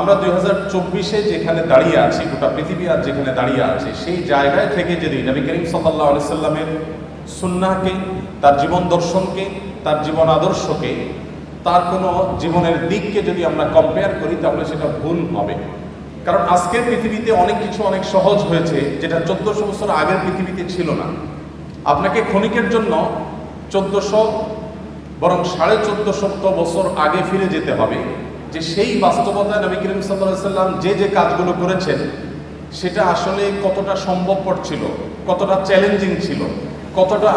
আমরা 2024-এ যেখানে দাঁড়িয়ে আছি, গোটা পৃথিবী আর যেখানে দাঁড়িয়ে আছে, সেই জায়গায় থেকে যদি নবী করিম সাল্লাল্লাহু আলাইহি সাল্লামের সুন্নাহকে, তার জীবন দর্শনকে, তার জীবন আদর্শকে, তার কোনো জীবনের দিককে যদি আমরা কম্পেয়ার করি, তাহলে সেটা ভুল হবে। কারণ আজকের পৃথিবীতে অনেক কিছু অনেক সহজ হয়েছে, যেটা 1400 বছর আগের পৃথিবীতে ছিল না। আপনাকে ক্ষণিকের জন্য 1400 বরং 1450 বছর আগে ফিরে যেতে হবে, যে সেই বাস্তবতায় নবী করিম সাল্লাল্লাহু আলাইহি সাল্লাম যে কাজগুলো করেছেন সেটা আসলে কতটা সম্ভবপর ছিল, কতটা চ্যালেঞ্জিং ছিল, কতটা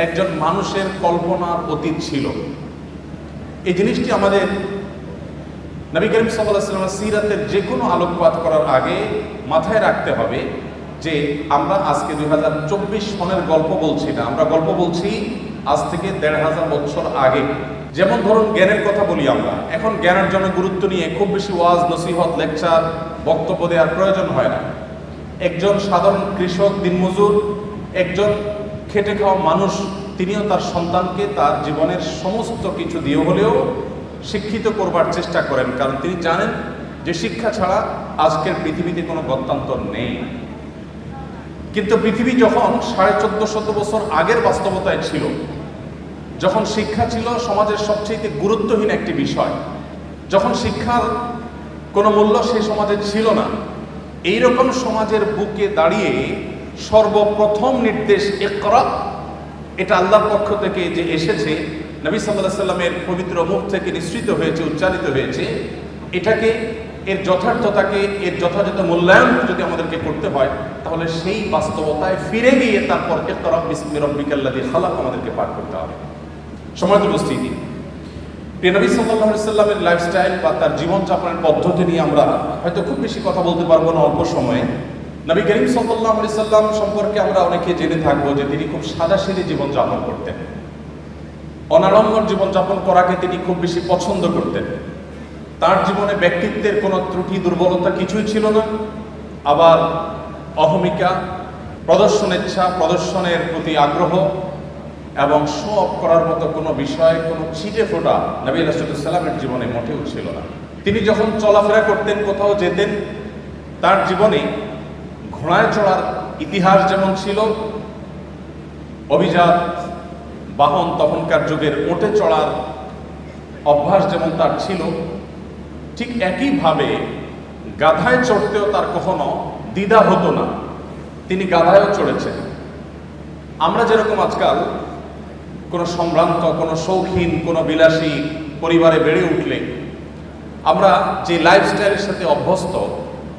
একজন মানুষের কল্পনার অতীত ছিল। এই জিনিসটি আমাদের নবী করিম সাল্লাল্লাহু আলাইহি সাল্লামের সিরাতের যে কোনো আলোকপাত করার আগে মাথায় রাখতে হবে যে আমরা আজকে 2024 সনের গল্প বলছি না, আমরা গল্প বলছি আজ থেকে 1500 বছর আগে। যেমন ধরুন জ্ঞানের কথা বলি আমরা, এখন জ্ঞানের জন্য গুরুত্ব নিয়ে খুব বেশি ওয়াজ, নসিহত, লেকচার, বক্তব্য দেওয়ার প্রয়োজন হয় না। একজন সাধারণ কৃষক, দিনমজুর, একজন খেটে খাওয়া মানুষ, তিনিও তার সন্তানকে তার জীবনের সমস্ত কিছু দিয়ে হলেও শিক্ষিত করবার চেষ্টা করেন, কারণ তিনি জানেন যে শিক্ষা ছাড়া আজকের পৃথিবীতে কোনো গত্যন্তর নেই। কিন্তু পৃথিবী যখন 1450 বছর আগের বাস্তবতায় ছিল, যখন শিক্ষা ছিল সমাজের সবচেয়ে গুরুত্বহীন একটি বিষয়, যখন শিক্ষার কোনো মূল্য সেই সমাজে ছিল না, এইরকম সমাজের বুকে দাঁড়িয়ে সর্বপ্রথম নির্দেশ ইকরা, এটা আল্লাহর পক্ষ থেকে যে এসেছে, নবী সাল্লাল্লাহু আলাইহি সাল্লামের পবিত্র মুখ থেকে নিঃসৃত হয়েছে, উচ্চারিত হয়েছে, এটাকে, এর যথার্থতাকে, এর যথাযথ মূল্যায়ন যদি আমাদেরকে করতে হয়, তাহলে সেই বাস্তবতায় ফিরে গিয়ে তারপর ইকরা বিসমি রাব্বিকাল্লাযী খালাক আমাদেরকে পাঠ করতে হবে। সম্মানিত উপস্থিতি, প্রিয় নবী সাল্লাল্লাহু আলাইহি সাল্লামের লাইফস্টাইল বা তার জীবনযাপনের পদ্ধতি নিয়ে আমরা হয়তো খুব বেশি কথা বলতে পারবো না অল্প সময়ে। নবী করিম সাল্লাল্লাহু আলাইহি সাল্লাম সম্পর্কে আমরা অনেকে জেনে থাকবো যে তিনি খুব সাদাসিধে জীবনযাপন করতেন, অনাড়ম্বর জীবনযাপন করাকে তিনি খুব বেশি পছন্দ করতেন। তার জীবনে ব্যক্তিত্বের কোনো ত্রুটি, দুর্বলতা কিছুই ছিল না। আবার অহমিকা, প্রদর্শনেচ্ছা, প্রদর্শনের প্রতি আগ্রহ এবং শো অফ করার মতো কোনো বিষয়, কোনো ছিটে ফোটা নবী রাসূলুল্লাহ সাল্লাল্লাহু আলাইহি ওয়াসাল্লামের জীবনে মোটেও ছিল না। তিনি যখন চলাফেরা করতেন, কোথাও যেতেন, তার জীবনে ঘোড়ায় চড়ার ইতিহাস যেমন ছিল, অভিজাত বাহন তখনকার যুগের উটে চড়ার অভ্যাস যেমন তার ছিল, ঠিক একইভাবে গাধায় চড়তেও তার কখনো দ্বিধা হতো না। তিনি গাধায়ও চড়েছেন। আমরা যেরকম আজকাল কোনো সম্ভ্রান্ত, কোনো শৌখিন, কোনো বিলাসী পরিবারে বেড়ে উঠলে আমরা যে লাইফস্টাইলের সাথে অভ্যস্ত,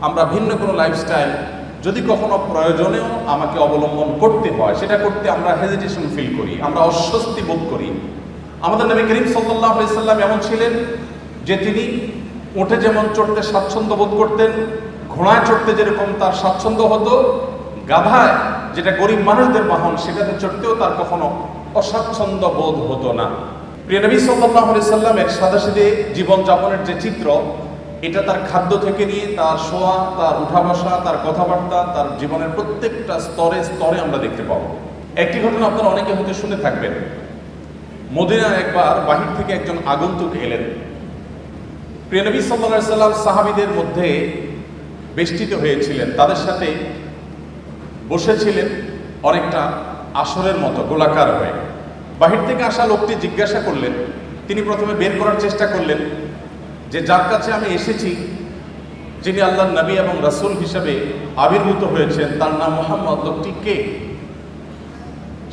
আমরা ভিন্ন কোনো লাইফস্টাইল যদি কখনো প্রয়োজনেও আমাকে অবলম্বন করতে হয়, সেটা করতে আমরা হেজিটেশন ফিল করি, আমরা অস্বস্তি বোধ করি। আমাদের নবী করিম সাল্লাল্লাহু আলাইহি সাল্লাম এমন ছিলেন যে তিনি উঠে যেমন চড়তে স্বাচ্ছন্দ্য বোধ করতেন, ঘোড়ায় চড়তে যেরকম তার স্বাচ্ছন্দ্য হতো, গাধায়, যেটা গরিব মানুষদের বাহন, সেটাতে চড়তেও তার কখনো অস্বাচ্ছন্দ্য বোধ হতো না। প্রিয় নবী সাল্লাল্লাহু আলাইহি সাল্লামের সাদাসিধে জীবনযাপনের যে চিত্র, এটা তার খাদ্য থেকে নিয়ে তার শোয়া, তার উঠা বসা, তার কথাবার্তা, তার জীবনের প্রত্যেকটা স্তরে স্তরে আমরা দেখতে পাবো। একটি ঘটনা আপনারা অনেকে হয়তো শুনে থাকবেন। মদিনায় একবার বাহির থেকে একজন আগন্তুক এলেন। প্রিয় নবী সাল্লাল্লাহু আলাইহি সাল্লাম সাহাবীদের মধ্যে বেষ্টিত হয়েছিলেন, তাদের সাথে বসেছিলেন অনেকটা আসরের মতো গোলাকার হয়ে। বাহির থেকে আসা লোকটি জিজ্ঞাসা করলেন, তিনি প্রথমে বের করার চেষ্টা করলেন যে যার কাছে আমি এসেছি, যিনি আল্লাহর নবী এবং রাসূল হিসেবে আবির্ভূত হয়েছেন, তার নাম মুহাম্মদ, লোকটি কে?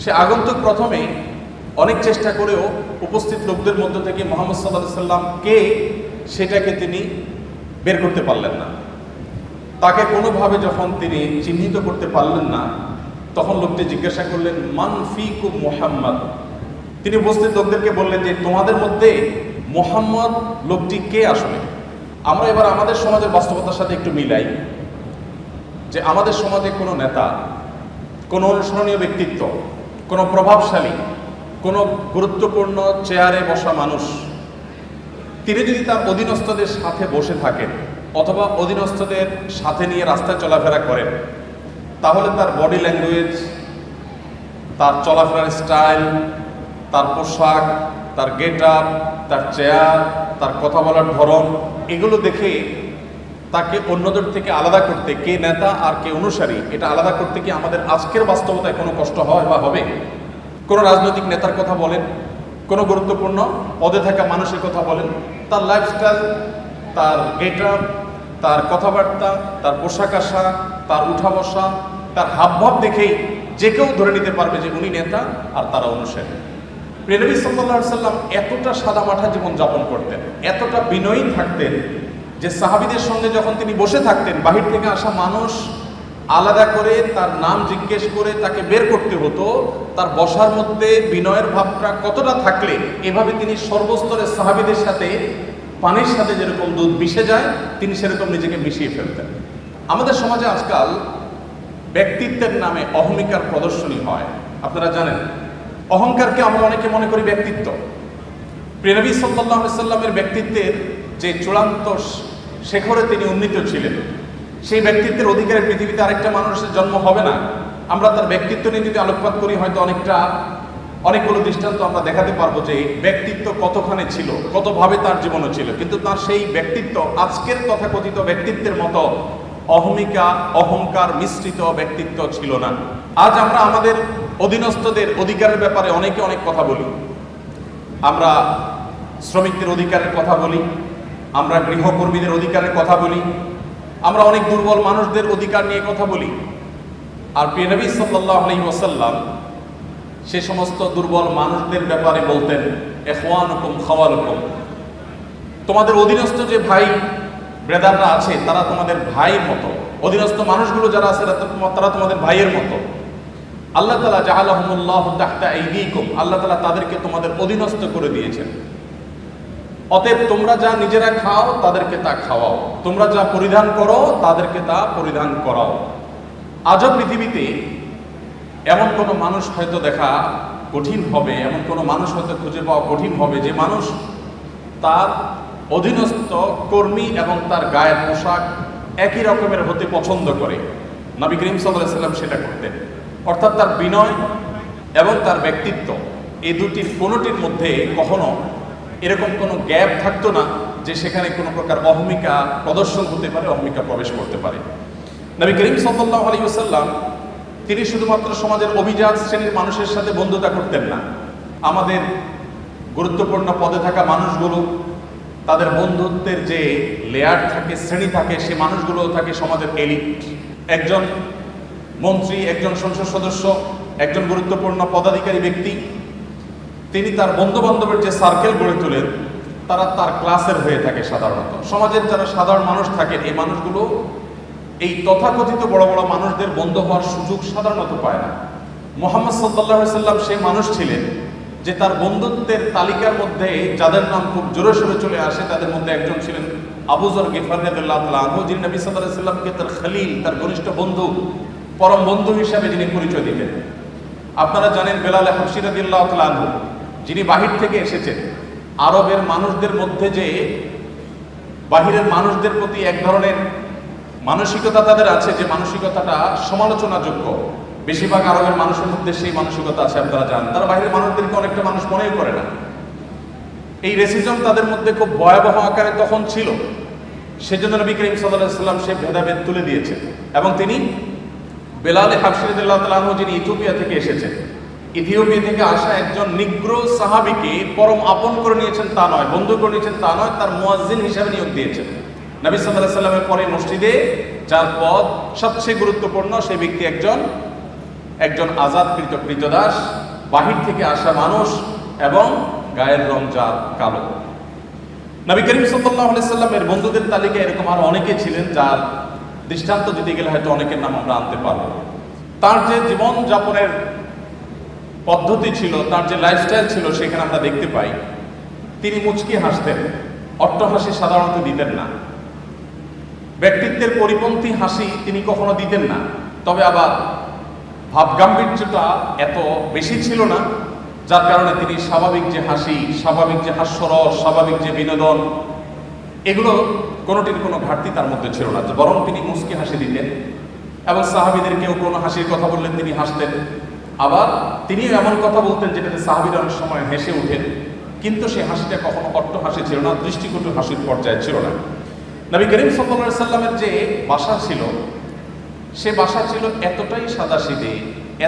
সে আগন্তুক প্রথমে অনেক চেষ্টা করেও উপস্থিত লোকদের মধ্য থেকে মুহাম্মদ সাল্লাল্লাহু আলাইহি সাল্লাম কে সেটাকে তিনি বের করতে পারলেন না। তাকে কোনোভাবে যখন তিনি চিহ্নিত করতে পারলেন না, তখন লোকটি জিজ্ঞাসা করলেন, মান ফিকুম মুহাম্মদ। তিনি উপস্থিত লোকদেরকে বললেন যে তোমাদের মধ্যে মুহাম্মদ লোকটি কে আসলে? আমরা এবার আমাদের সমাজের বাস্তবতার সাথে একটু মিলাই, যে আমাদের সমাজে কোনো নেতা, কোনো অনুসরণীয় ব্যক্তিত্ব, কোনো প্রভাবশালী, কোনো গুরুত্বপূর্ণ চেয়ারে বসা মানুষ, তিনি যদি তার অধীনস্থদের সাথে বসে থাকেন অথবা অধীনস্থদের সাথে নিয়ে রাস্তায় চলাফেরা করেন, তাহলে তার বডি ল্যাঙ্গুয়েজ, তার চলাফেরার স্টাইল, তার পোশাক, তার গেট আপ, তার চেয়ার, তার কথা বলার ধরন, এগুলো দেখে তাকে অন্যদের থেকে আলাদা করতে, কে নেতা আর কে অনুসারী, এটা আলাদা করতে কি আমাদের আজকের বাস্তবতায় কোনো কষ্ট হয় বা হবে? কোনো রাজনৈতিক নেতার কথা বলেন, কোনো গুরুত্বপূর্ণ পদে থাকা মানুষের কথা বলেন, তার লাইফস্টাইল, তার গেট আপ, তার কথাবার্তা, তার পোশাক আশাক, তার উঠা বসা, তার হাবভাব দেখেই যে কেউ ধরে নিতে পারবে যে উনি নেতা আর তারা অনুসারী। প্রিয় নবী সাল্লাল্লাহু আলাইহি ওয়াসাল্লাম এতটা সাদামাঠা জীবন যাপন করতেন, এতটা বিনয়ী থাকতেন যে সাহাবীদের সঙ্গে যখন তিনি বসে থাকতেন, বাহির থেকে আসা মানুষ আলাদা করে তার নাম জিজ্ঞেস করে তাকে বের করতে হতো। তার বসার মধ্যে বিনয়ের ভাবটা কতটা থাকলে এভাবে তিনি সর্বস্তরের সাহাবীদের সাথে পানির সাথে যেরকম দুধ মিশে যায়, তিনি সেরকম নিজেকে মিশিয়ে ফেলতেন। আমাদের সমাজে আজকাল ব্যক্তিত্বের নামে অহমিকার প্রদর্শনী হয়। আপনারা জানেন, অহংকারকে আমরা অনেকে মনে করি ব্যক্তিত্ব। প্রিয় নবী সাল্লাল্লাহু আলাইহি সাল্লামের ব্যক্তিত্বের যে চূড়ান্ত শেখরে তিনি উন্নীত ছিলেন, সেই ব্যক্তিত্বের অধিকারে পৃথিবীতে আরেকটা মানুষের জন্ম হবে না। আমরা তার ব্যক্তিত্ব নিয়ে যদি আলোকপাত করি, হয়তো অনেকগুলো দৃষ্টান্ত আমরা দেখাতে পারবো যে ব্যক্তিত্ব কতখানি ছিল, কতভাবে তার জীবনও ছিল, কিন্তু তার সেই ব্যক্তিত্ব আজকের তথাকথিত ব্যক্তিত্বের মতো অহমিকা, অহংকার মিশ্রিত ব্যক্তিত্ব ছিল না। আজ আমরা আমাদের অধীনস্থদের অধিকারের ব্যাপারে অনেকে অনেক কথা বলি। আমরা শ্রমিকদের অধিকারের কথা বলি, আমরা গৃহকর্মীদের অধিকারের কথা বলি, আমরা অনেক দুর্বল মানুষদের অধিকার নিয়ে কথা বলি। আর প্রিয় নবী সাল্লাল্লাহু আলাইহি ওয়াসাল্লাম সে সমস্ত দুর্বল মানুষদের ব্যাপারে বলতেন, ইখওয়ানুকুম খাওয়ালুকুম, তোমাদের অধীনস্থ যে ভাই ব্রাদাররা আছে তারা তোমাদের ভাইয়ের মতো, অধীনস্থ মানুষগুলো যারা আছে তারা তোমাদের ভাইয়ের মতো। আল্লাহ তাআলা জাআলাহুমুল্লাহু তাহতা আইদিকুম, আল্লাহ তাআলা তাদেরকে তোমাদের অধীনস্থ করে দিয়েছেন। অতএব তোমরা যা নিজেরা খাও তাদেরকে তা খাওয়াও, তোমরা যা পরিধান করো তাদেরকে তা পরিধান করাও। আজও পৃথিবীতে এমন কোনো মানুষ হয়তো দেখা কঠিন হবে, এমন কোনো মানুষ হয়তো খুঁজে পাওয়া কঠিন হবে যে মানুষ তার অধীনস্থ কর্মী এবং তার গায়ের পোশাক একই রকমের হতে পছন্দ করে। নবী করিম সাল্লাল্লাহু আলাইহি ওয়াসাল্লাম সেটা করতেন। অর্থাৎ তার বিনয় এবং তার ব্যক্তিত্ব, এই দুটির কোনোটির মধ্যে কখনো এরকম কোনো গ্যাপ থাকতো না যে সেখানে কোনো প্রকার অহমিকা প্রদর্শন হতে পারে, অহমিকা প্রবেশ করতে পারে। নবী করিম সাল্লাল্লাহু আলাইহি ওয়াসাল্লাম তিনি শুধুমাত্র সমাজের অভিজাত শ্রেণীর মানুষের সাথে বন্ধুতা করতেন না। আমাদের গুরুত্বপূর্ণ পদে থাকা মানুষগুলো, তাদের বন্ধুত্বের যে লেয়ার থাকে, শ্রেণী থাকে, সে মানুষগুলো থাকে সমাজের এলিট। একজন মন্ত্রী, একজন সংসদ সদস্য, একজন গুরুত্বপূর্ণ পদাধিকারী ব্যক্তি, তিনি তার বন্ধু বান্ধবের যে সার্কেল গড়ে তোলেন তারা তার ক্লাসের হয়ে থাকে। সাধারণত সমাজের যারা সাধারণ মানুষ থাকেন, এই মানুষগুলো এই তথাকথিত বড় বড় মানুষদের বন্ধু হওয়ার সুযোগ সাধারণত পায় না। মুহাম্মদ সাল্লাল্লাহু আলাইহি ওয়াসাল্লাম সেই মানুষ ছিলেন যে তার বন্ধুত্বের তালিকার মধ্যে যাদের নাম খুব জোরে সোরে চলে আসে তাদের মধ্যে একজন ছিলেন আবু যর গিফারী রাদিয়াল্লাহু তাআলা আনহু, যিনি নবী সাল্লাল্লাহু আলাইহি ওয়াসাল্লামকে তার খলিল, তার ঘনিষ্ঠ বন্ধু, পরম বন্ধু হিসাবে যিনি পরিচয় দিতেন। আপনারা জানেন বেলাল হাবশী রাদিয়াল্লাহু তাআলা আনহু, যিনি বাহির থেকে এসেছেন। আরবের মানুষদের মধ্যে যে বাহিরের মানুষদের প্রতি এক ধরনের মানসিকতা তাদের আছে, যে মানসিকতাটা সমালোচনাযোগ্য, বেশিরভাগ আরবের মানুষের মধ্যে সেই মানসিকতা আছে। আপনারা জানেন তারা বাহিরের মানুষদেরকে অনেকটা মানুষ মনেই করে না। এই রেসিজম তাদের মধ্যে খুব ভয়াবহ আকারে তখন ছিল। সেজন্য নবী করিম সাল্লাল্লাহু আলাইহি ওয়াসাল্লাম সেই ভেদাভেদ তুলে দিয়েছেন এবং তিনি বেলাল হাবশী রাদিয়াল্লাহু তাআলা আনহু, যিনি ইথিওপিয়া থেকে এসেছেন, ইথিওপিয়া থেকে আসা একজন নিগ্রো সাহাবীকে পরম আপন করে নিয়েছেন তা নয়, বন্ধু করে নিয়েছেন তা নয়, তার মুয়াজ্জিন হিসাবে নিয়োগ দিয়েছেন। নবী সাল্লাল্লাহু আলাইহি ওয়াসাল্লামের পরে মসজিদে যার পদ সবচেয়ে গুরুত্বপূর্ণ, সেই ব্যক্তি একজন আজাদকৃত কৃতদাস, বাহির থেকে আসা মানুষ এবং গায়ের রং যার কালো। নবী করিম সাল্লাল্লাহু আলাইহি ওয়াসাল্লামের বন্ধুদের তালিকায় এরকম আরো অনেকে ছিলেন, যার দৃষ্টান্ত দিতে গেলে হয়তো অনেকের নাম আমরা আনতে পারবো। তার যে জীবন যাপনের পদ্ধতি ছিল, তার যে লাইফস্টাইল ছিল, সেখানে আমরা দেখতে পাই তিনি মুচকি হাসতেন, অট্টহাসি সাধারণত দিতেন না। ব্যক্তিত্বের পরিপন্থী হাসি তিনি কখনো দিতেন না, তবে আবার ভাবগাম্ভীর্যটা এত বেশি ছিল না, যার কারণে তিনি স্বাভাবিক যে হাসি, স্বাভাবিক যে হাস্যরস, স্বাভাবিক যে বিনোদন, এগুলো কোনোটির কোনো ঘাটতি তার মধ্যে ছিল না, বরং তিনি মুচকি হাসি দিতেন এবং সাহাবীদের কেউ কোনো হাসির কথা বললেন তিনি হাসতেন। আবার তিনিও এমন কথা বলতেন যেটাতে সাহাবীরা অনেক সময় হেসে উঠেন, কিন্তু সেই হাসিটা কখনো অট্ট হাসি ছিল না, দৃষ্টিকটু হাসির পর্যায়ে ছিল না। নবী করিম সাল্লাল্লাহু আলাইহি সাল্লামের যে বাসা ছিল, সে বাসা ছিল এতটাই সাদাসিধে,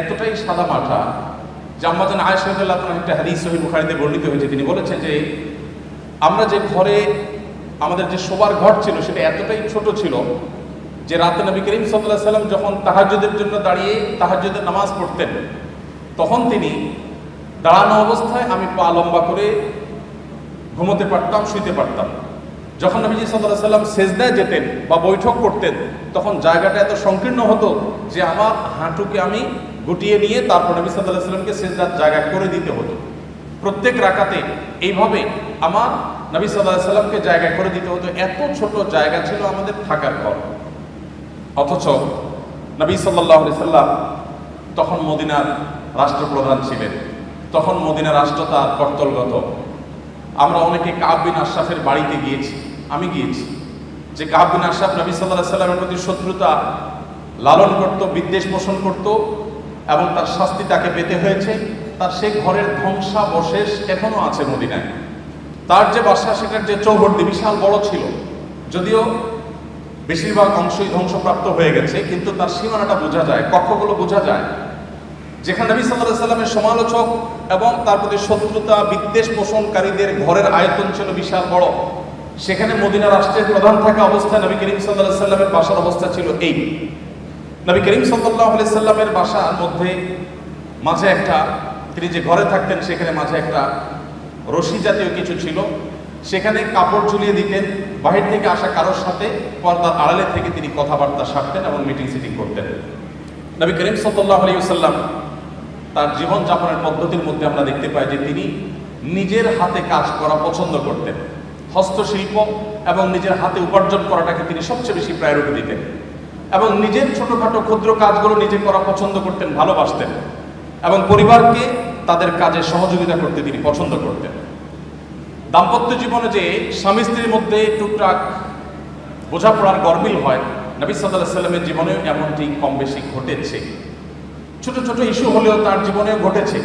এতটাই সাদা মাঠা যে আম্মা জান আয়েশা রাদিয়াল্লাহু আনহা একটা হাদিস সহিহ বুখারীতে বর্ণিত হয়েছে। তিনি বলেছেন যে আমরা যে ঘরে আমাদের যে শোবার ঘর ছিল সেটা এতটাই ছোট ছিল যে রাতে নবী করিম সাল্লাল্লাহু আলাইহি সাল্লাম যখন তাহাজ্জুদের জন্য দাঁড়িয়ে তাহাজ্জুদের নামাজ পড়তেন, তখন তিনি দাঁড়ানো অবস্থায় আমি পা লম্বা করে ঘুমোতে পারতাম, শুইতে পারতাম। যখন নবীজি সাল্লাল্লাহু আলাইহি সাল্লাম সেজদায় যেতেন বা বৈঠক করতেন, তখন জায়গাটা এত সংকীর্ণ হতো যে আমার হাঁটুকে আমি গুটিয়ে নিয়ে তারপর নবী সাল্লাল্লাহু আলাইহি সাল্লামকে সেজদার জায়গা করে দিতে হতো। প্রত্যেক রাকাতে এইভাবে আমার নবী সাল্লাল্লাহু আলাইহি সাল্লামকে জায়গা করে দিতে হতো। এত ছোট জায়গা ছিল আমাদের থাকার ঘর। অথচ নবী সাল্লাল্লাহু আলাইহি সাল্লাম তখন মদিনার রাষ্ট্রপ্রধান ছিলেন, তখন মদিনা রাষ্ট্র তার কর্তলগত। আমরা অনেকে কাব বিন আশরাফের বাড়িতে গিয়েছি, আমি গিয়েছি, যে কাব বিন আশরাফ নবী সাল্লাল্লাহু আলাইহি সাল্লামের প্রতি শত্রুতা লালন করত, বিদ্বেষ পোষণ করত এবং তার শাস্তি তাকে পেতে হয়েছে। তার সেই ঘরের ধ্বংসাবশেষ এখনো আছে মদিনায়। তার যে বাসা, সেটার যে চৌহদ্দি বিশাল বড় ছিল, যদিও বেশিরভাগ অংশই ধ্বংসপ্রাপ্ত হয়ে গেছে, কিন্তু তার সীমানাটা বোঝা যায়, কক্ষগুলো বোঝা যায়। যেখানে নবী সাল্লাল্লাহু আলাইহি সাল্লামের সমালোচক এবং তার প্রতি শত্রুতা বিদ্বেষ পোষণকারীদের ঘরের আয়তন ছিল বিশাল বড়, সেখানে মদিনা রাষ্ট্রের প্রধান থাকা অবস্থায় নবী করিম সাল্লাল্লাহু আলাইহি সাল্লামের বাসার অবস্থা ছিল এই। নবী করিম সাল্লাল্লাহু আলাইহি সাল্লামের বাসার মধ্যে মাঝে একটা, তিনি যে ঘরে থাকতেন সেখানে মাঝে একটা রশি জাতীয় কিছু ছিল, সেখানে কাপড় ঝুলিয়ে দিতেন। বাহির থেকে আসা কারোর সাথে পর্দার আড়ালে থেকে তিনি কথাবার্তা সারতেন এবং মিটিং সিটিং করতেন। নবী করিম সাল্লাল্লাহু আলাইহি ওয়াসাল্লাম তার জীবনযাপনের পদ্ধতির মধ্যে আমরা দেখতে পাই যে তিনি নিজের হাতে কাজ করা পছন্দ করতেন। হস্তশিল্প এবং নিজের হাতে উপার্জন করাটাকে তিনি সবচেয়ে বেশি প্রায়োরিটি দিতেন এবং নিজের ছোটখাটো ক্ষুদ্র কাজগুলো নিজে করা পছন্দ করতেন, ভালোবাসতেন এবং পরিবারকে তাদের কাজে সহযোগিতা করতে তিনি পছন্দ করতেন। দাম্পত্য জীবনে যে স্বামী স্ত্রীর মধ্যে টুকটাক বোঝাপড়ার গরমিল হয়, নবী সাল্লাল্লাহু আলাইহি সাল্লামের জীবনেও এমনটি কম বেশি ঘটেছে। ছোট ছোট ইস্যু হলেও তার জীবনেও ঘটেছে।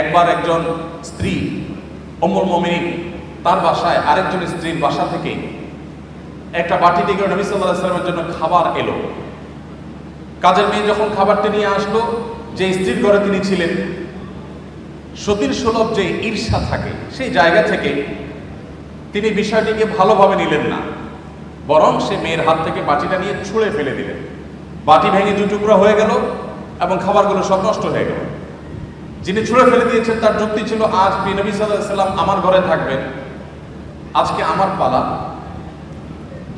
একবার একজন স্ত্রী উম্মুল মুমিনিন তার বাসায় আরেকজন স্ত্রীর বাসা থেকে একটা বাটি থেকে নবী সাল্লাল্লাহু আলাইহি সাল্লামের জন্য খাবার এলো। কাজের মেয়ে যখন খাবারটি নিয়ে আসলো, যে স্ত্রীর ঘরে তিনি ছিলেন, সতীর সুলভ যে ঈর্ষা থাকে সেই জায়গা থেকে তিনি বিষয়টিকে ভালোভাবে নিলেন না, বরং সে মেয়ের হাত থেকে বাটিটা নিয়ে ছুঁড়ে ফেলে দিলেন। বাটি ভেঙে দু টুকরা হয়ে গেল এবং খাবারগুলো সব নষ্ট হয়ে গেল। যিনি ছুঁড়ে ফেলে দিয়েছেন তার যুক্তি ছিল, আজ নবী সাল্লাল্লাহু আলাইহি সাল্লাম আমার ঘরে থাকবেন, আজকে আমার পালা।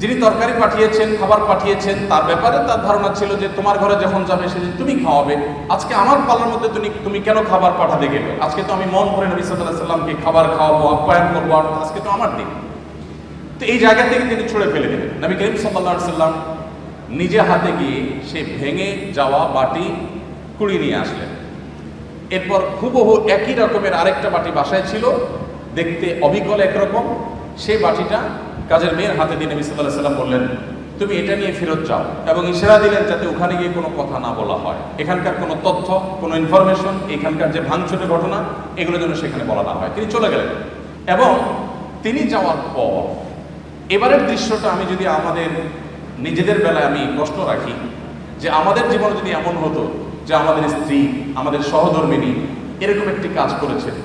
যিনি তরকারি পাঠিয়েছেন, খাবার পাঠিয়েছেন, তার ব্যাপারে তার ধারণা ছিল যে তোমার ঘরে যখন যাবে সেদিন তুমি খাওয়াবে, আজকে আমার পালার মধ্যে তুমি কেন খাবার পাঠাতে গেলে? আজকে তো আমি মন ভরে নবী সাল্লাল্লাহু আলাইহি সাল্লামকে খাবার খাওয়াবো, আপ্যায়ন করবো, আর আজকে তো আমার দিন। তো এই জায়গা থেকে তিনি ছুঁড়ে ফেলে দিলেন। নবী করিম সাল্লাল্লাহু আলাইহি সাল্লাম নিজে হাতে গিয়ে সে ভেঙে যাওয়া বাটি কুড়িয়ে নিয়ে আসলেন। এরপর হুবহু একই রকমের আরেকটা বাটি বাসায় ছিল, দেখতে অবিকল একরকম। সেই বাটিটা কাজের মেয়ের হাতে দিয়ে নবী সাল্লাল্লাহু আলাইহি সাল্লাম বললেন, তুমি এটা নিয়ে ফেরত যাও, এবং ইশারা দিলেন যাতে ওখানে গিয়ে কোনো কথা না বলা হয়, এখানকার কোনো তথ্য, কোনো ইনফরমেশন, এখানকার যে ভাঙচুরের ঘটনা, এগুলো যেন সেখানে বলা না হয়। তিনি চলে গেলেন এবং তিনি যাওয়ার পর এবারের দৃশ্যটা আমি যদি আমাদের নিজেদের বেলায় আমি প্রশ্ন রাখি যে আমাদের জীবনে যদি এমন হতো যে আমাদের স্ত্রী, আমাদের সহধর্মিনী এরকম একটি কাজ করেছেন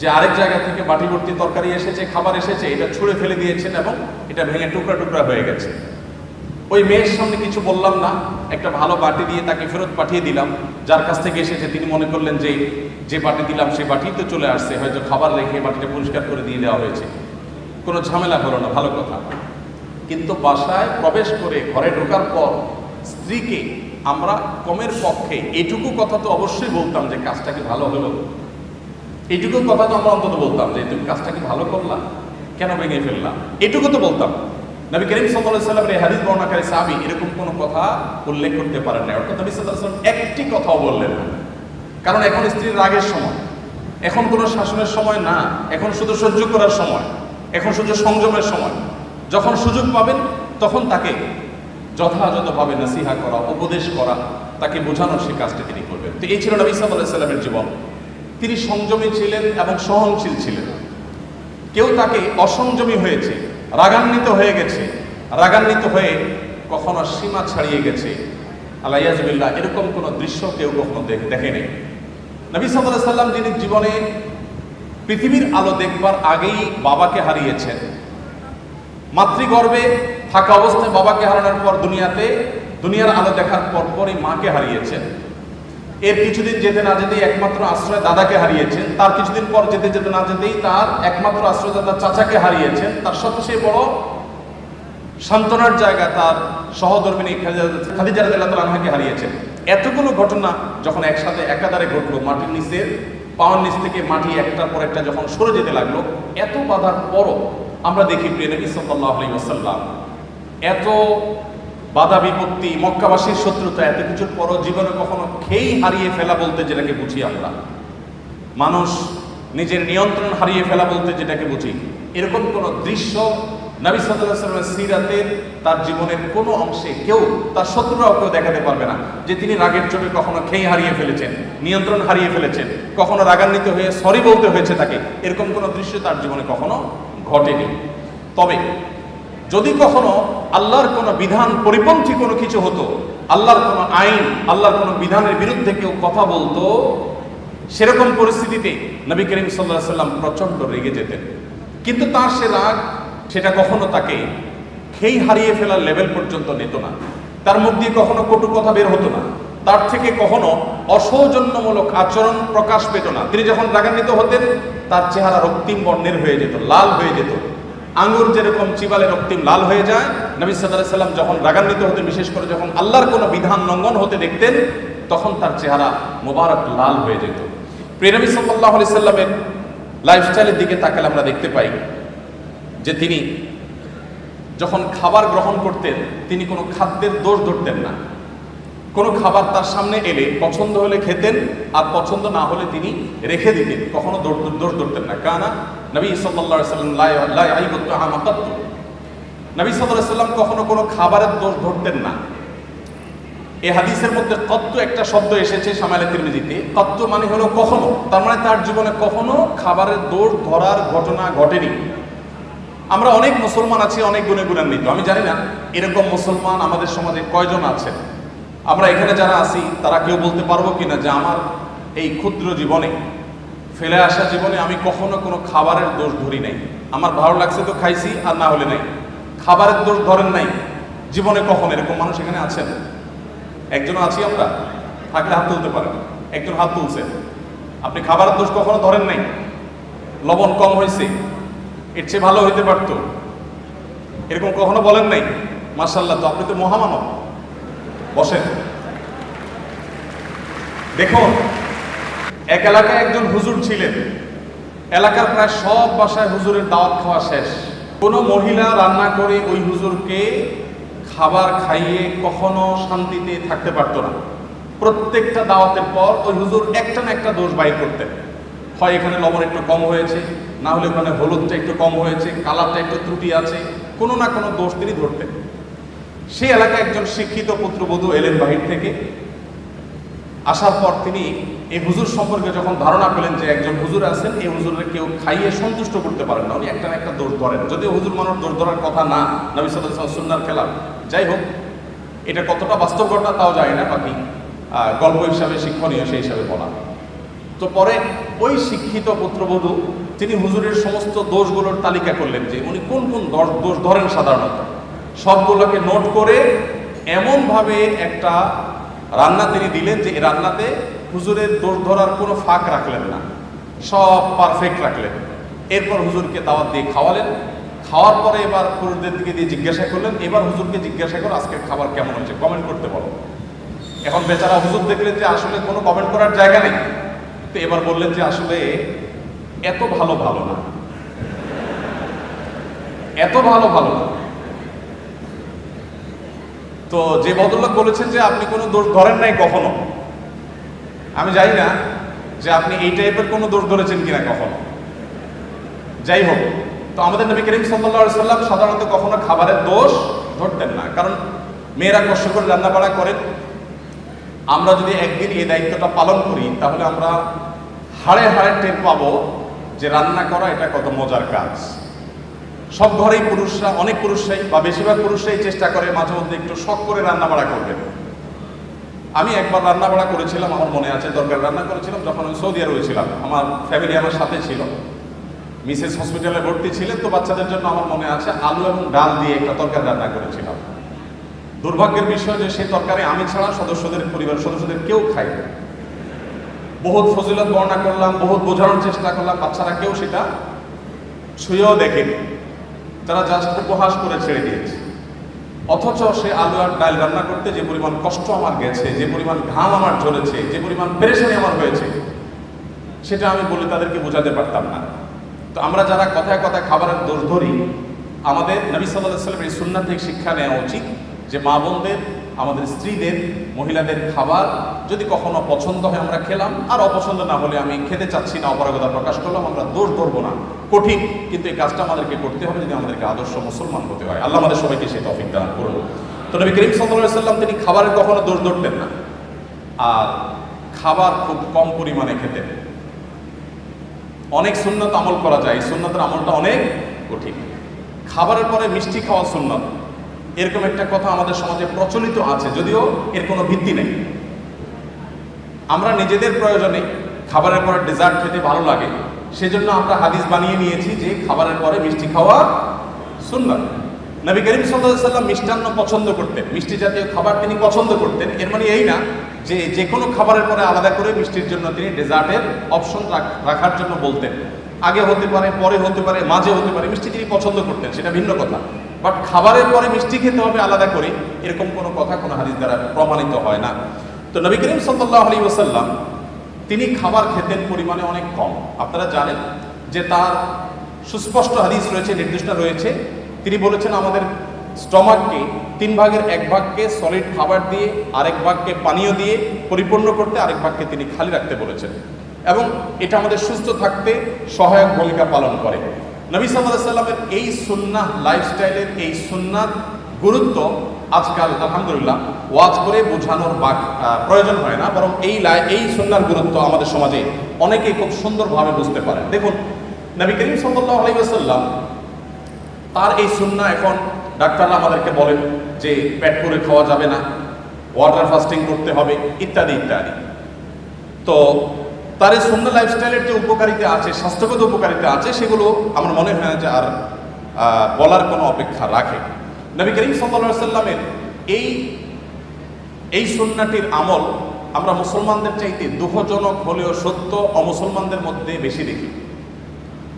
যে আরেক জায়গা থেকে বাটি ভর্তি তরকারি এসেছে, খাবার এসেছে, এটা ছুঁড়ে ফেলে দিয়েছেন এবং এটা ভেঙে টুকরা টুকরা হয়ে গেছে। ওই মেয়ের সামনে কিছু বললাম না, একটা ভালো বাটি দিয়ে তাকে ফেরত পাঠিয়ে দিলাম। যার কাছ থেকে এসেছে তিনি মনে করলেন যে বাটি দিলাম সেই বাটি তো চলে আসছে, হয়তো খাবার রেখে বাটিটা পরিষ্কার করে দিয়ে দেওয়া হয়েছে, কোনো ঝামেলা হলো না, ভালো কথা। কিন্তু বাসায় প্রবেশ করে ঘরে ঢোকার পর স্ত্রীকে আমরা কমের পক্ষে এইটুকু কথা তো অবশ্যই বলতাম যে কাজটা কি ভালো হলো, এইটুকু কথা তো আমরা অন্তত বলতাম যে তুমি কাজটা কি ভালো করলা, কেন ভেঙে ফেললাম, এটুকু তো বলতাম। নবী করিম সাল্লাল্লাহু আলাইহি সাল্লামের এই হাদিস বর্ণনাকারী সাহাবী এরকম কোনো কথা উল্লেখ করতে পারেন না। অর্থাৎ নবী সাল্লাল্লাহু আলাইহি সাল্লাম একটি কথাও বললেন না, কারণ এখন স্ত্রীর রাগের সময়, এখন কোনো শাসনের সময় না, এখন শুধু সহ্য করার সময়, এখন শুধু সংযমের সময়। যখন সুযোগ পাবেন তখন তাকে যথাযথভাবে নসিহা করা, উপদেশ করা, তাকে বোঝানোর সেই কাজটা তিনি করবেন। তো এই ছিল নবী সাল্লাল্লাহু আলাইহি সাল্লামের জীবন। তিনি সংযমী ছিলেন এবং সহনশীল ছিলেন। কেউ তাকে অসংযমী হয়েছে, রাগান্বিত হয়ে গেছে, রাগান্বিত হয়ে কখনো সীমা ছাড়িয়ে গেছে, আল্লাহ এরকম কোনো দৃশ্য কেউ কখনো দেখেনি। নবী সাল্লাল্লাহু আলাইহি সাল্লাম যিনি জীবনে পৃথিবীর আলো দেখবার আগেই বাবাকে হারিয়েছেন, মাতৃগর্ভে থাকা অবস্থায় বাবাকে হারানোর পর দুনিয়ার আলো দেখার পরই মাকে হারিয়েছেন। এর কিছুদিন যেতে না যেতেই একমাত্র আশ্রয় দাদাকে হারিয়েছেন। তার কিছুদিন পর যেতে না যেতেই তার একমাত্র আশ্রয়দাতা চাচাকে হারিয়েছেন। তার সবচেয়ে বড় সান্ত্বনার জায়গা তার সহধর্মিণী খাদিজা রাদিয়াল্লাহু তাআলা আনহাকে হারিয়েছেন। এতগুলো ঘটনা যখন একসাথে একাধারে ঘটলো, মাটির নিচের পাওয়ার নিচ থেকে মাটি একটার পর একটা যখন সরে যেতে লাগলো, এত বাধার পরও আমরা দেখি প্রিয় নবী সাল্লাল্লাহু আলাইহি ওয়াসাল্লাম এত বাধা বিপত্তি, মক্কাবাসীর শত্রুতা, এত কিছুর পরও জীবনে কখনো খেই হারিয়ে ফেলা বলতে যেটাকে বুঝি আমরা, মানুষ নিজের নিয়ন্ত্রণ হারিয়ে ফেলা বলতে যেটাকে বুঝি, এরকম কোনো দৃশ্য নবী সাল্লাল্লাহু আলাইহি ওয়াসাল্লামের সিরাতের তার জীবনের কোনো অংশে কেউ, তার শত্রুরাও কেউ দেখাতে পারবে না যে তিনি রাগের চোটে কখনো খেই হারিয়ে ফেলেছেন, নিয়ন্ত্রণ হারিয়ে ফেলেছেন, কখনো রাগান্বিত হয়ে সরি বলতে হয়েছে তাকে, এরকম কোনো দৃশ্য তার জীবনে কখনো ঘটেনি। তবে যদি কখনো আল্লাহর কোনো বিধান পরিপন্থী কোনো কিছু হতো, আল্লাহর কোনো আইন, আল্লাহর কোনো বিধানের বিরুদ্ধে কেউ কথা বলতো, সেরকম পরিস্থিতিতে নবী করিম সাল্লাল্লাহু আলাইহি ওয়াসাল্লাম প্রচণ্ড রেগে যেতেন। কিন্তু তার সে রাগ, সেটা কখনো তাকে খেই হারিয়ে ফেলার লেভেল পর্যন্ত নিত না। তার মুখ দিয়ে কখনো কটু কথা বের হতো না, তার থেকে কখনো অসৌজন্যমূলক আচরণ প্রকাশ পেত না। তিনি যখন রাগান্বিত হতেন, তার চেহারা রক্তিম বর্ণের হয়ে যেত, লাল হয়ে যেত, আঙ্গুর যেরকম চিবালে রক্তিম লাল হয়ে যায়। নবী সাল্লাল্লাহু আলাইহি ওয়াসাল্লাম যখন রাগান্বিত হতেন, বিশেষ করে যখন আল্লাহর কোনো বিধান লঙ্ঘন হতে দেখতেন, তখন তার চেহারা মোবারক লাল হয়ে যেত। প্রিয় নবী সাল্লাল্লাহু আলাইহি ওয়াসাল্লামের লাইফস্টাইলের দিকে তাকালে আমরা দেখতে পাই যে তিনি যখন খাবার গ্রহণ করতেন, তিনি কোনো খাদ্যের দোষ ধরতেন না। কোনো খাবার তার সামনে এলে পছন্দ হলে খেতেন, আর পছন্দ না হলে তিনি রেখে দিতেন, কখনো দোষ ধরতেন না। কানা নবী সাল্লাল্লাহু আলাইহি ওয়াসাল্লাম লা ইয়াইবু তাআমা কাত্তু, নবী সাল্লাল্লাহু আলাইহি ওয়াসাল্লাম কখনো কোনো খাবারের দোষ ধরতেন না। এই হাদিসের মধ্যে কত্তু একটা শব্দ এসেছে শামাইলে তিরমিজিতে। কত্তু মানে হলো কখনো, তার মানে তার জীবনে কখনো খাবারের দোষ ধরার ঘটনা ঘটেনি। আমরা অনেক মুসলমান আছি, অনেক গুণে গুণান্বিত। আমি জানি না এরকম মুসলমান আমাদের সমাজে কয়জন আছেন। আমরা এখানে যারা আছি তারা কেউ বলতে পারবো কিনা যে আমার এই ক্ষুদ্র জীবনে, ফেলে আসা জীবনে আমি কখনো কোনো খাবারের দোষ ধরি নাই। আমার ভালো লাগছে তো খাইছি, আর না হলে নাই। খাবারের দোষ ধরেন নাই জীবনে কখনো, এরকম মানুষ এখানে আছেন? একজন আছি আমরা? থাকলে হাত তুলতে পারেন। একজন হাত তুলছেন। আপনি খাবারের দোষ কখনো ধরেন নাই? লবণ কম হয়েছে, এর চেয়ে ভালো হইতে পারত, এরকম কখনো বলেন নাই? মাশাআল্লাহ, তো আপনি তো মহামানব। বসেন। দেখুন, এক এলাকায় একজন হুজুর ছিলেন। এলাকার প্রায় সব বাসায় হুজুরের দাওয়াত খাওয়া শেষ। কোনো মহিলা রান্না করে ওই হুজুরকে খাবার খাইয়ে কখনো শান্তিতে থাকতে পারতো না। প্রত্যেকটা দাওয়াতের পর ওই হুজুর একটা না একটা দোষ বাইর করতেন। হয় এখানে লবণ একটু কম হয়েছে, না হলে ওখানে হলুদটা একটু কম হয়েছে, কালারটা একটু ত্রুটি আছে, কোনো না কোনো দোষ তিনি ধরতেন। সেই এলাকায় একজন শিক্ষিত পুত্রবধূ এলেন বাহির থেকে। আসার পর তিনি এই হুজুর সম্পর্কে যখন ধারণা পেলেন যে একজন হুজুর আছেন, এই হুজুরের কেউ খাইয়ে সন্তুষ্ট করতে পারেন না, উনি একটা না একটা দোষ ধরেন। যদিও হুজুর মানুষ দোষ ধরার কথা না, নবী সাল্লাল্লাহু আলাইহি ওয়াসাল্লাম সুন্নাহর খেলাফ। যাই হোক, এটা কতটা বাস্তব ঘটনা তাও জানি না, বাকি গল্প হিসাবে শিক্ষণীয় সেই হিসাবে বলা। তো পরে ওই শিক্ষিত পুত্রবধূ তিনি হুজুরের সমস্ত দোষগুলোর তালিকা করলেন যে উনি কোন কোন দোষ ধরেন সাধারণত। সবগুলোকে নোট করে এমনভাবে একটা রান্না তিনি দিলেন যে এই রান্নাতে হুজুরের দোষ ধরার কোনো ফাঁক রাখলেন না, সব পারফেক্ট রাখলেন। এরপর হুজুরকে দাওয়াত দিয়ে খাওয়ালেন। খাওয়ার পরে এবার পুরুষদের দিকে দিয়ে জিজ্ঞাসা করলেন, এবার হুজুরকে জিজ্ঞাসা করো আজকের খাবার কেমন হয়েছে, কমেন্ট করতে বলো। এখন বেচারা হুজুর দেখলেন যে আসলে কোনো কমেন্ট করার জায়গা নেই, তো এবার বললেন যে আসলে এত ভালো না, এত ভালো না। তো যে ভদ্রলোক বলেছেন যে আপনি কোনো দোষ ধরেন নাই কখনো, আমি জানি না যে আপনি এই টাইপের কোনো দোষ ধরেছেন কিনা কখনো। যাই হোক, তো আমাদের নবী করিম সাল্লাল্লাহু আলাইহি ওয়াসাল্লাম সাধারণত কখনো খাবারের দোষ ধরতেন না, কারণ মেয়েরা কষ্ট করে রান্নাবাড়া করেন। আমরা যদি একদিন এই দায়িত্বটা পালন করি তাহলে আমরা হাড়ে হাড়ে টের পাবো যে রান্না করা এটা কত মজার কাজ। সব ঘরেই পুরুষরা, অনেক পুরুষরাই বা বেশিরভাগ পুরুষরাই চেষ্টা করে মাঝে মধ্যে একটু শখ করে রান্না বাড়া করবেন। আমি একবার রান্না বাড়া করেছিলাম, আমার মনে আছে, তরকারি রান্না করেছিলাম যখন আমি সৌদি আরবে ছিলাম। আমার ফ্যামিলি আমার সাথে ছিল, মিসেস হসপিটালে ভর্তি ছিলেন, তো বাচ্চাদের জন্য আমার মনে আছে আলু এবং ডাল দিয়ে একটা তরকারি রান্না করেছিলাম। দুর্ভাগ্যের বিষয় যে সেই তরকারি আমি ছাড়া পরিবারের সদস্যদের কেউ খায় না। বহুত ফজিলত বর্ণনা করলাম, বহুত বোঝানোর চেষ্টা করলাম, বাচ্চারা কেউ সেটা ছুঁয়েও দেখেনি, তারা জাস্ট উপহাস করে ছেড়ে দিয়েছে। অথচ সে আলু আর ডাল রান্না করতে যে পরিমাণ কষ্ট আমার গেছে, যে পরিমাণ ঘাম আমার ঝরেছে, যে পরিমাণ পেরেশানি আমার হয়েছে, সেটা আমি বলে তাদেরকে বোঝাতে পারতাম না। তো আমরা যারা কথায় কথায় খাবারের দোষ ধরি, আমাদের নবী সাল্লাল্লাহু আলাইহি ওয়াসাল্লামের এই সুন্নাত থেকে শিক্ষা নেওয়া উচিত যে মা বোনদের, আমাদের স্ত্রীদের, মহিলাদের খাবার যদি কখনো পছন্দ হয় আমরা খেলাম, আর অপছন্দ না হলে আমি খেতে চাচ্ছি না, অপারগতা প্রকাশ করলাম, আমরা দোষ ধরবো না। কঠিন, কিন্তু এই কাজটা আমাদেরকে করতে হবে যদি আমাদেরকে আদর্শ মুসলমান হতে হয়। আল্লাহ আমাদের সবাইকে সেই তৌফিক দান করুন। তো নবী করিম সাল্লাল্লাহু আলাইহি ওয়াসাল্লাম তিনি খাবারের কখনো দোষ ধরতেন না, আর খাবার খুব কম পরিমাণে খেতেন। অনেক সুন্নত আমল করা যায়, এই সুন্নতের আমলটা অনেক কঠিন। খাবারের পরে মিষ্টি খাওয়া সুন্নত, এরকম একটা কথা আমাদের সমাজে প্রচলিত আছে, যদিও এর কোনো ভিত্তি নেই। আমরা নিজেদের প্রয়োজনে খাবারের পরে ডেজার্ট খেতে ভালো লাগে, সেজন্য আমরা হাদিস বানিয়ে নিয়েছি যে খাবারের পরে মিষ্টি খাওয়া সুন্নত। নবী করিম সাল্লাল্লাহু আলাইহি ওয়াসাল্লাম মিষ্টান্ন পছন্দ করতেন, মিষ্টি জাতীয় খাবার তিনি পছন্দ করতেন। এর মানে এই না যে যে কোনো খাবারের পরে আলাদা করে মিষ্টির জন্য তিনি ডেজার্টের অপশন রাখার জন্য বলতেন। আগে হতে পারে, পরে হতে পারে, মাঝে হতে পারে, মিষ্টি তিনি পছন্দ করতেন, সেটা ভিন্ন কথা। বাট খাবারের পরে মিষ্টি খেতে হবে আলাদা করে, এরকম কোনো কথা কোনো হাদিস দ্বারা প্রমাণিত হয় না। তো নবী করিম সাল্লাল্লাহু আলাইহি ওয়াসাল্লাম তিনি খাবার খেতেন পরিমাণে অনেক কম। আপনারা জানেন যে তার সুস্পষ্ট হাদিস রয়েছে, নির্দিষ্ট রয়েছে। তিনি বলেছেন আমাদের স্টমাককে 3 ভাগের 1 ভাগকে সলিড খাবার দিয়ে, আরেক ভাগকে পানীয় দিয়ে পরিপূর্ণ করতে, আরেক ভাগকে তিনি খালি রাখতে বলেছেন, এবং এটা আমাদের সুস্থ থাকতে সহায়ক ভূমিকা পালন করে। নবী সাল্লাল্লাহু আলাইহি ওয়াসাল্লামের এই সুন্নাহ লাইফস্টাইলের এই সুন্নাত গুরুত্ব আজকাল আলহামদুলিল্লাহ ওয়াজ করে বোঝানোর প্রয়োজন হয় না, বরং এই সুন্নাহর গুরুত্ব আমাদের সমাজে অনেকেই খুব সুন্দরভাবে বুঝতে পারেন। দেখুন, নবী করিম সাল্লাল্লাহু আলাইহি ওয়াসাল্লাম তার এই সুন্নাহ, এখন ডাক্তাররা আমাদেরকে বলেন যে পেট করে খাওয়া যাবে না, ওয়াটার ফাস্টিং করতে হবে, ইত্যাদি ইত্যাদি। তো তার এই সুন্নাহ লাইফস্টাইলের যে উপকারিতা আছে, স্বাস্থ্যগত উপকারিতা আছে, সেগুলো আমার মনে হয় না যে আর বলার কোনো অপেক্ষা রাখে। নবী করিম সাল্লাল্লাহু আলাইহি ওয়াসাল্লামের এই সুন্নাহটির আমল আমরা মুসলমানদের চাইতে দুঃখজনক হলেও সত্য অমুসলমানদের মধ্যে বেশি দেখি।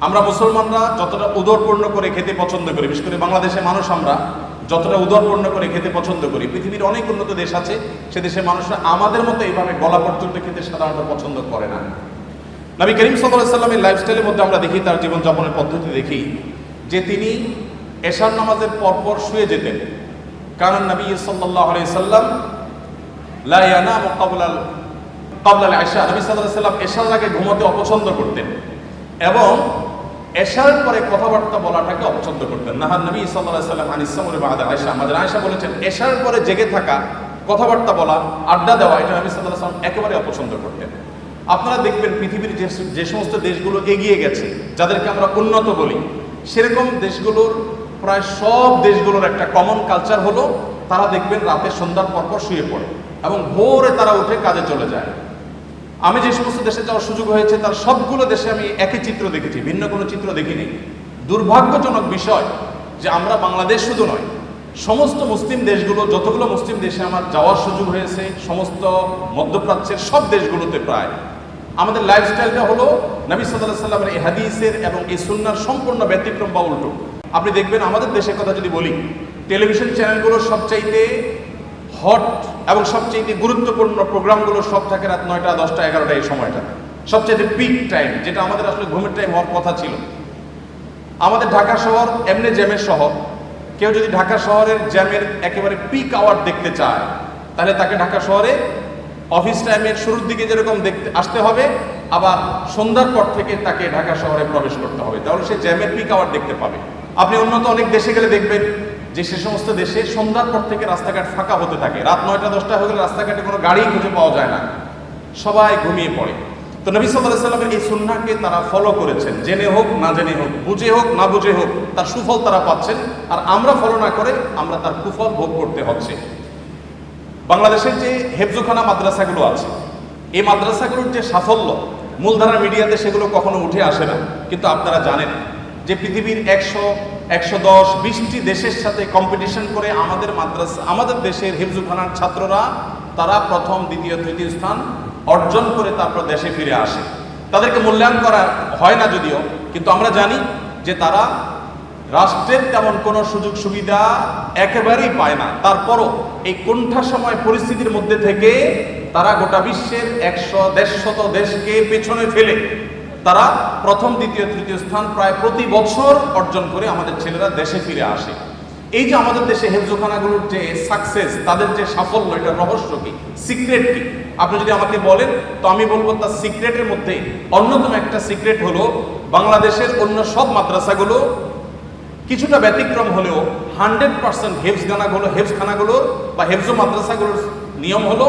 আমরা মুসলমানরা যতটা উদরপূর্ণ করে খেতে পছন্দ করি, বিশেষ করে বাংলাদেশের মানুষ আমরা যতটা উদরপূর্ণ করে খেতে পছন্দ করি, পৃথিবীর অনেক উন্নত দেশ আছে, সে দেশের মানুষরা আমাদের মতো এইভাবে গলা পর্যন্ত খেতে সাধারণত পছন্দ করে না। নবী করিম সাল্লাল্লাহু আলাইহি ওয়াসাল্লামের লাইফস্টাইলের মধ্যে আমরা দেখি, তার জীবনযাপনের পদ্ধতি দেখি যে তিনি এশার নামাজের পরপর শুয়ে যেতেন। কারণ নবী সাল্লাল্লাহু আলাইহি ওয়াসাল্লাম লা ইয়ানামু ক্বাবলা আল-ইশা, নবী সাল্লাল্লাহু আলাইহি ওয়াসাল্লাম এশার আগে ঘুমাতে অপছন্দ করতেন, এবং এশার পরে কথাবার্তা বলাটাকে অপছন্দ করতেন। নাহার নবী সাল্লাল্লাহু আলাইহি ওয়াসাল্লাম আনিস সামরি বাদা আয়েশা, আমাদের আয়েশা বলেছেন এশার পরে জেগে থাকা, কথাবার্তা বলা, আড্ডা দেওয়া, এটা নবী সাল্লাল্লাহু আলাইহি ওয়াসাল্লাম একেবারে অপছন্দ করতেন। আপনারা দেখবেন পৃথিবীর যে সমস্ত দেশগুলো এগিয়ে গেছে, যাদেরকে আমরা উন্নত বলি, সেরকম দেশগুলোর প্রায় সব দেশগুলোর একটা কমন কালচার হলো তারা দেখবেন রাতে সন্ধ্যার পরপর শুয়ে পড়ে এবং ভোরে তারা উঠে কাজে চলে যায়। আমি যে সমস্ত দেশে যাওয়ার সুযোগ হয়েছে তার সবগুলো দেশে আমি একই চিত্র দেখেছি, ভিন্ন কোনো চিত্র দেখিনি। দুর্ভাগ্যজনক বিষয় যে আমরা বাংলাদেশ শুধু নয়, সমস্ত মুসলিম দেশগুলো, যতগুলো মুসলিম দেশে আমার যাওয়ার সুযোগ হয়েছে, সমস্ত মধ্যপ্রাচ্যের সব দেশগুলোতে প্রায় আমাদের লাইফস্টাইলটা হলো নবী সাল্লাল্লাহু আলাইহি ওয়াসাল্লামের এই হাদিসের এবং এই সুন্নাহর সম্পূর্ণ ব্যতিক্রম বা উল্টো। আপনি দেখবেন আমাদের দেশের কথা যদি বলি, টেলিভিশন চ্যানেলগুলোর সবচাইতে হট এবং সবচাইতে গুরুত্বপূর্ণ প্রোগ্রামগুলো সব থাকে রাত 9টা, 10টা, 11টা, এই সময়টা সবচাইতে পিক টাইম, যেটা আমাদের আসলে ঘুমের টাইম হওয়ার কথা ছিল। আমাদের ঢাকা শহর এমনি জ্যামের শহর, কেউ যদি ঢাকা শহরের জ্যামের একেবারে পিক আওয়ার দেখতে চায়, তাহলে তাকে ঢাকা শহরে অফিস টাইমের শুরুর দিকে যেরকম দেখতে আসতে হবে, আবার সন্ধ্যার পর থেকে তাকে ঢাকা শহরে প্রবেশ করতে হবে, তাহলে সে জ্যামের পিক আওয়ার দেখতে পাবে। আপনি উন্নত অনেক দেশে গেলে দেখবেন যে সে সমস্ত দেশে সন্ধ্যার পর থেকে রাস্তাঘাট ফাঁকা হতে থাকে, রাত 9টা 10টা হয়ে গেলে রাস্তাঘাটে কোনো গাড়ি খুঁজে পাওয়া যায় না, সবাই ঘুমিয়ে পড়ে। তো নবী সাল্লাল্লাহু আলাইহি সাল্লামের এই সুন্নাহকে তারা ফলো করেছেন, জেনে হোক না জেনে হোক, বুঝে হোক না বুঝে হোক, তার সুফল তারা পাচ্ছেন। আর আমরা ফলো না করে আমরা তার কুফল ভোগ করতে হচ্ছে। বাংলাদেশের যে হেফজোখানা মাদ্রাসাগুলো আছে, এই মাদ্রাসাগুলোর যে সাফল্য মূলধারা মিডিয়াতে সেগুলো কখনো উঠে আসে না। কিন্তু আপনারা জানেন যে পৃথিবীর 100, 110, 20টি দেশের সাথে কম্পিটিশন করে আমাদের মাদ্রাসা, আমাদের দেশের হেফজোখানার ছাত্ররা তারা প্রথম, দ্বিতীয়, তৃতীয় স্থান অর্জন করে তারপর দেশে ফিরে আসে। তাদেরকে মূল্যায়ন করা হয় না যদিও, কিন্তু আমরা জানি যে তারা রাষ্ট্রের তেমন কোনো সুযোগ সুবিধা একেবারেই পায় না। তারপরও এই কোণঠাসময় পরিস্থিতির মধ্যে থেকে তারা গোটা বিশ্বের 100-150 দেশকে পেছনে ফেলে তারা প্রথম, দ্বিতীয়, তৃতীয় স্থান প্রায় প্রতি বছর অর্জন করে আমাদের ছেলেরা দেশে ফিরে আসে। এই যে আমাদের দেশে হেফজোখানাগুলোর যে সাকসেস, তাদের যে সাফল্য, এটার রহস্য কি, সিক্রেট কি? আপনি যদি আমাকে বলেন তো আমি বলবো তার সিক্রেটের মধ্যে অন্যতম একটা সিক্রেট হলো বাংলাদেশের অন্য সব মাদ্রাসাগুলো কিছুটা ব্যতিক্রম হলেও 100% হেফজখানাগুলোর বা হেফজো মাদ্রাসাগুলোর নিয়ম হলো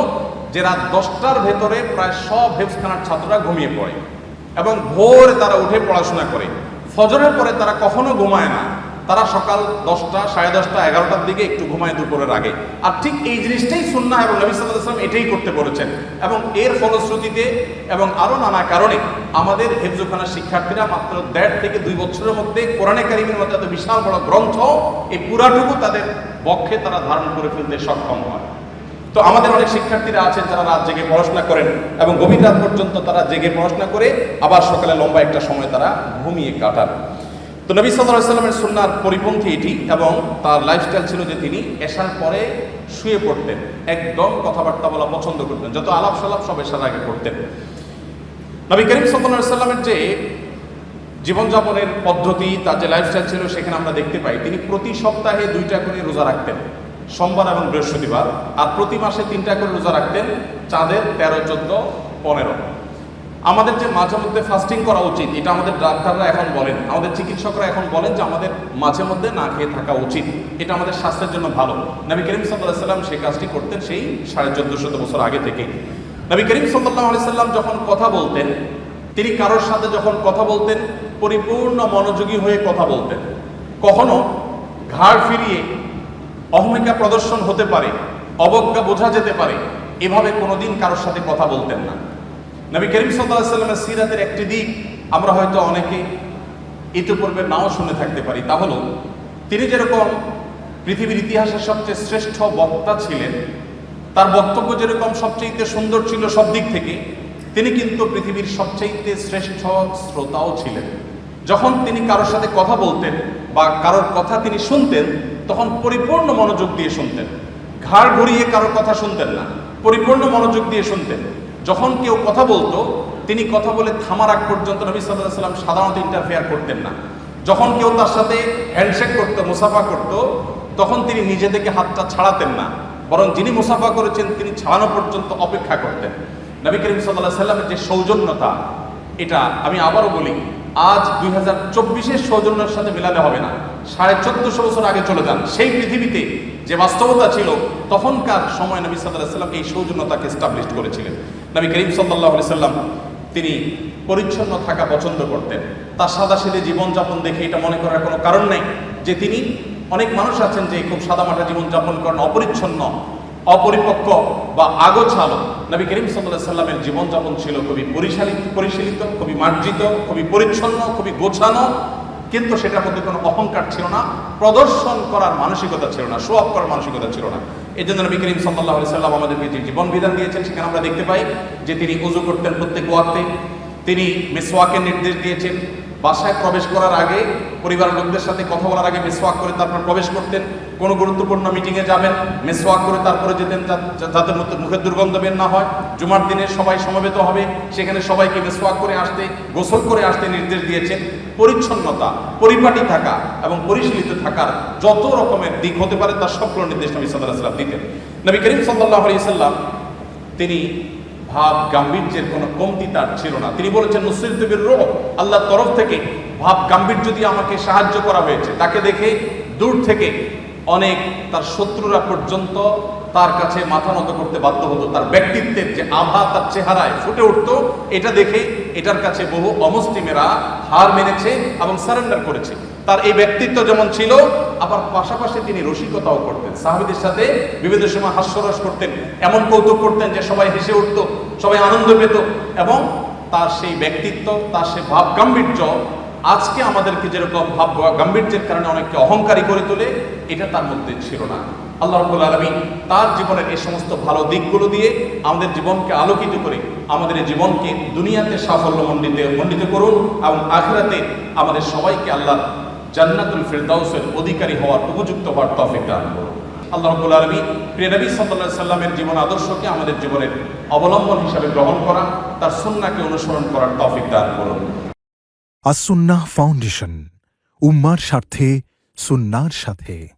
যে রাত 10টার ভেতরে প্রায় সব হেফজখানার ছাত্ররা ঘুমিয়ে পড়ে এবং ভোরে তারা উঠে পড়াশোনা করে। ফজরের পরে তারা কখনো ঘুমায় না, তারা সকাল 10টা, 10:30, 11টার দিকে একটু ঘুমায় দুপুরের আগে। আর ঠিক এই জিনিসটাই সুন্নাহ এবং নবী সাল্লাল্লাহু আলাইহি ওয়াসাল্লাম এটাই করতে বলেছেন। এবং এর ফলশ্রুতিতে এবং আরও নানা কারণে আমাদের হেফজোখানার শিক্ষার্থীরা মাত্র 1.5 থেকে 2 বছরের মধ্যে কোরআনে কারিমের মতো এত বিশাল বড় গ্রন্থ এই পুরাটুকু তাদের বক্ষে তারা ধারণ করে ফেলতে সক্ষম হয়। তো আমাদের অনেক শিক্ষার্থীরা আছেন যারা রাত জেগে পড়াশোনা করেন এবং গভীর রাত পর্যন্ত তারা জেগে পড়াশোনা করে আবার সকালে লম্বা একটা সময় তারা ঘুমিয়ে কাটান। তো নবী সাল্লাল্লাহু আলাইহি ওয়াসাল্লামের সুন্নাহর পরিপন্থী এটি, এবং তার লাইফস্টাইল ছিল যে তিনি এশার পরে শুয়ে পড়তেন, একদম কথাবার্তা বলা পছন্দ করতেন, যত আলাপ সালাপ সব এশার আগে করতেন। নবী করিম সাল্লাল্লাহু আলাইহি ওয়াসাল্লামের যে জীবনযাপনের পদ্ধতি, তার যে লাইফস্টাইল ছিল, সেখানে আমরা দেখতে পাই তিনি প্রতি সপ্তাহে 2টা করে রোজা রাখতেন, সোমবার এবং বৃহস্পতিবার, আর প্রতি মাসে 3টা করে রোজা রাখতেন, চাঁদের 13, 14, 15। আমাদের যে মাঝে মধ্যে ফাস্টিং করা উচিত, এটা আমাদের ডাক্তাররা এখন বলেন, আমাদের চিকিৎসকরা এখন বলেন যে আমাদের মাঝে মধ্যে না খেয়ে থাকা উচিত, এটা আমাদের স্বাস্থ্যের জন্য ভালো। নবী করিম সাল্লাল্লাহু আলাইহি সাল্লাম সেই কাজটি করতেন সেই 1450 বছর আগে থেকে। নবী করিম সাল্লাল্লাহু আলাইহি সাল্লাম যখন কথা বলতেন, তিনি কারোর সাথে যখন কথা বলতেন পরিপূর্ণ মনোযোগী হয়ে কথা বলতেন। কখনো ঘাড় ফিরিয়ে অহমিকা প্রদর্শন হতে পারে, অবজ্ঞা বোঝা যেতে পারে, এভাবে কোনোদিন কারোর সাথে কথা বলতেন না। নবী করিম সাল্লাল্লাহু আলাইহি সাল্লামের সিরাতের একটি দিক আমরা হয়তো অনেকে ইতিপূর্বে নাও শুনে থাকতে পারি, তা হলো তিনি যেরকম পৃথিবীর ইতিহাসের সবচেয়ে শ্রেষ্ঠ বক্তা ছিলেন, তার বক্তব্য যেরকম সবচেয়ে সুন্দর ছিল সব দিক থেকে, তিনি কিন্তু পৃথিবীর সবচেয়ে শ্রেষ্ঠ শ্রোতাও ছিলেন। যখন তিনি কারোর সাথে কথা বলতেন বা কারোর কথা তিনি শুনতেন, তখন পরিপূর্ণ মনোযোগ দিয়ে শুনতেন, ঘাড় ঘুরিয়ে কারোর কথা শুনতেন না, পরিপূর্ণ মনোযোগ দিয়ে শুনতেন। যখন কেউ কথা বলতো, তিনি কথা বলে থামার আগ পর্যন্ত নবী সাল্লাল্লাহু আলাইহি ওয়াসাল্লাম সাধারণত ইন্টারফেয়ার করতেন না। যখন কেউ তার সাথে হ্যান্ডশেক করতো, মুসাফা করতো, তখন তিনি নিজে থেকে হাতটা ছাড়াতেন না, বরং যিনি মুসাফা করেছেন তিনি ছাড়ানো পর্যন্ত অপেক্ষা করতেন। নবী করিম সাল্লাল্লাহু আলাইহি ওয়াসাল্লামের যে সৌজন্যতা, এটা আমি আবারও বলি, আজ 2024-এর সৌজন্যের সাথে মেলালে হবে না। 1450 বছর আগে চলে যান, সেই পৃথিবীতে যে বাস্তবতা ছিল তখনকার সময় নবী সাল্লাল্লাহু আলাইহি ওয়াসাল্লাম এই সৌজন্যতাকে এস্টাবলিশ করেছিলেন। নবী করিম সাল্লাল্লাহু আলাইহি ওয়াসাল্লাম তিনি পরিচ্ছন্ন থাকা পছন্দ করতেন। তার সাদাসিধে জীবনযাপন দেখে এটা মনে করার কোনো কারণ নেই যে তিনি, অনেক মানুষ আছেন যে খুব সাদামাটা জীবনযাপন করেন, অপরিচ্ছন্ন, অপরিপক্ক বা আগোছালো। নবী করিম সাল্লাল্লাহু আলাইহি ওয়াসাল্লামের জীবনযাপন ছিল খুবই পরিশীলিত, খুবই মার্জিত, খুবই পরিচ্ছন্ন, খুবই গোছানো, কিন্তু সেটার মধ্যে কোনো অহংকার ছিল না, প্রদর্শন করার মানসিকতা ছিল না, শো অফ করার মানসিকতা ছিল না। এই জন্য নবী করিম সাল্লাল্লাহু আলাইহি ওয়াসাল্লাম আমাদেরকে যে জীবন বিধান দিয়েছেন, সেখানে আমরা দেখতে পাই যে তিনি ওযু করতেন প্রত্যেক ওয়াক্তে, তিনি মিসওয়াকের নির্দেশ দিয়েছেন, বাসায় প্রবেশ করার আগে, পরিবারের লোকদের সাথে কথা বলার আগে মিসওয়াক করে তারপর প্রবেশ করতেন। কোনো গুরুত্বপূর্ণ মিটিংয়ে যাবেন, মিসওয়াক করে তারপরে যেতেন, যাতে মুখের দুর্গন্ধ বের না হয়। জুমার দিনে সবাই সমবেত হবে, সেখানে সবাইকে মিসওয়াক করে আসতে, গোসল করে আসতে নির্দেশ দিয়েছেন। পরিচ্ছন্নতা, পরিপাটি থাকা এবং পরিশীলিত থাকার যত রকমের দিক হতে পারে তার সবগুলো নির্দেশ নবী সাল্লাল্লাহু আলাইহি ওয়াসাল্লাম দিতেন। নবী করিম সাল্লাল্লাহু আলাইহি ওয়াসাল্লাম তিনি ভাব গাম্ভীর্যের কোনো কমতি তার ছিল না। তিনি বলেছেন, নুসরিতু বির-রু'ব, আল্লাহর তরফ থেকে ভাব গাম্ভীর্য দিয়ে আমাকে সাহায্য করা হয়েছে। তাকে দেখে দূর থেকে অনেক তার শত্রুরা পর্যন্ত তার কাছে মাথা নত করতে বাধ্য হতো। তার ব্যক্তিত্বের যে আভা তার চেহারায় ফুটে উঠতো, এটা দেখে এটার কাছে বহু অমুসলিমেরা হার মেনেছে এবং সারেন্ডার করেছে। তার এই ব্যক্তিত্ব যেমন ছিল, আবার পাশাপাশি তিনি রসিকতাও করতেন, সাহাবীদের সাথে বিবিধ সময় হাস্যরস করতেন, এমন কৌতুক করতেন যে সবাই হেসে উঠতো, সবাই আনন্দ পেত। এবং তার সেই ব্যক্তিত্ব, তার সেই ভাব গাম্ভীর্য আজকে আমাদেরকে যেরকম ভাব গাম্ভীর্যের কারণে অনেককে অহংকারী করে তোলে, এটা তার মধ্যে ছিল না। আল্লাহ রাব্বুল আলামিন তার জীবনের এই সমস্ত ভালো দিকগুলো দিয়ে আমাদের জীবনকে আলোকিত করে আমাদের এই জীবনকে দুনিয়াতে সাফল্য মণ্ডিত করুন এবং আখিরাতে আমাদের সবাইকে আল্লাহ জান্নাতুল ফিরদাউসের অধিকারী হওয়ার উপযুক্ত হওয়ার তৌফিক দান করুন। আল্লাহ রাব্বুল আলামিন প্রিয় নবী সাল্লাল্লাহু আলাইহি সাল্লামের জীবন আদর্শকে আমাদের জীবনের অবলম্বন হিসাবে গ্রহণ করা, তার সুন্নাহকে অনুসরণ করার তৌফিক দান করুন। আস-সুন্নাহ ফাউন্ডেশন, উম্মার স্বার্থে সুন্নাহর সাথে।